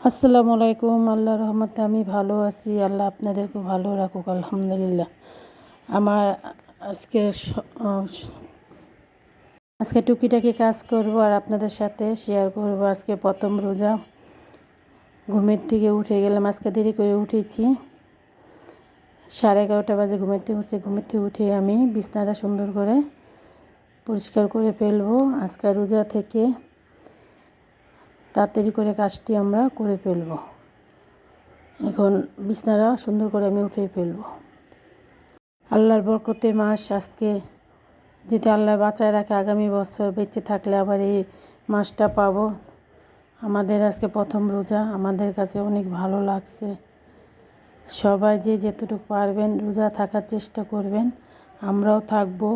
আসসালামু আলাইকুম। আল্লাহর রহমতে আমি ভালো আছি। আল্লাহ আপনাদেরকে ভালো রাখুক, আলহামদুলিল্লাহ। আমার আজকে আজকে টুকিটাকি কাজ করব আর আপনাদের সাথে শেয়ার করব। আজকে প্রথম রোজা, ঘুমের থেকে উঠে গেলাম। আজকে দেরি করে উঠেছি, 11:30 বাজে ঘুমের থেকে উঠে আমি বিছনাটা সুন্দর করে পরিষ্কার করে ফেলবো। আজকে রোজা থেকে তাড়াতাড়ি করে কাজটি আমরা করে ফেলবো। এখন বিছনাটা সুন্দর করে আমি উঠে ফেলবো। আল্লাহর বরকতের মাস। আজকে যদি আল্লাহ বাঁচায় রাখে, আগামী বছর বেঁচে থাকলে আবার এই মাসটা পাবো। আমাদের আজকে প্রথম রোজা, আমাদের কাছে অনেক ভালো লাগছে। সবাই যে যতটুকু পারবেন রোজা থাকার চেষ্টা করবেন, আমরাও থাকবো।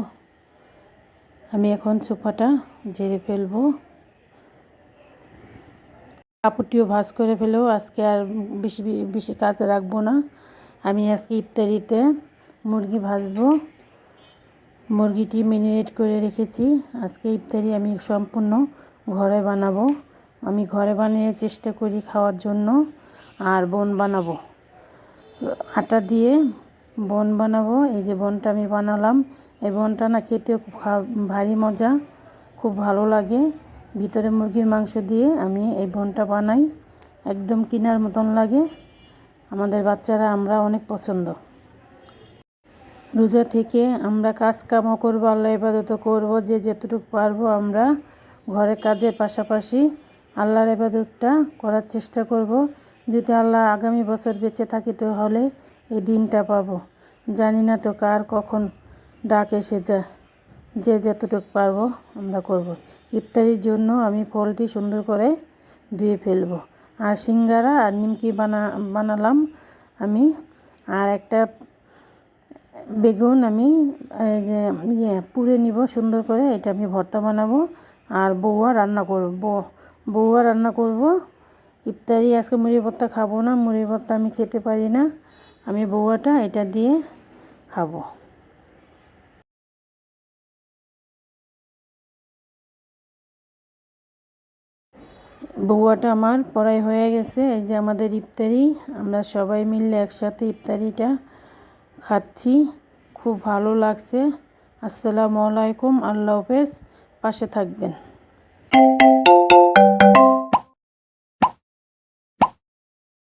আমি এখন সোফাটা ঝেড়ে ফেলবো, কাপড়টিও ভাঁজ করে ফেলেও আজকে আর বেশি বেশি কাজ রাখবো না। আমি আজকে ইফতারিতে মুরগি ভাজবো। মুরগিটি ম্যারিনেট করে রেখেছি। আজকে ইফতারি আমি সম্পূর্ণ ঘরে বানাবো। আমি ঘরে বানিয়ে চেষ্টা করি খাওয়ার জন্য। আর বন বানাবো, আটা দিয়ে বন বানাবো। এই যে বনটা আমি বানালাম, এই বনটা না খেতেও খুব ভারী মজা, খুব ভালো লাগে। ভিতরে মুরগির মাংস দিয়ে আমি এই বনটা বানাই, একদম কিনার মতন লাগে। আমাদের বাচ্চারা, আমরা অনেক পছন্দ। রোজা থেকে আমরা কাজ কামও করবো, আল্লাহ ইবাদতও করবো। যে যতটুকু পারবো আমরা ঘরে কাজের পাশাপাশি আল্লাহর ইবাদতটা করার চেষ্টা করব। যদি আল্লাহ আগামী বছর বেঁচে থাকি তো হলে এই দিনটা পাবো। জানি না তো কার কখন ডাক এসে যায়। যে যতটুকু পারবো আমরা করব। ইফতারির জন্য আমি ফলটি সুন্দর করে ধুয়ে ফেলবো। আর সিঙ্গারা আর নিমকি বানালাম আমি। আর একটা বেগুন আমি পুড়ে নিব সুন্দর করে, এটা আমি ভর্তা বানাবো। আর বউয়া রান্না করব। ইফতারি আজকে মুড়ি ভর্তা খাবো না, মুড়ি ভর্তা আমি খেতে পারি না। আমি বউয়াটা এটা দিয়ে খাবো। বউয়াটা আমার পড়াই হয়ে গেছে। এই যে আমাদের ইফতারি, আমরা সবাই মিলে একসাথে ইফতারিটা খাচ্ছি, খুব ভালো লাগছে। আসসালামু আলাইকুম, আল্লাহ হাফেজ, পাশে থাকবেন।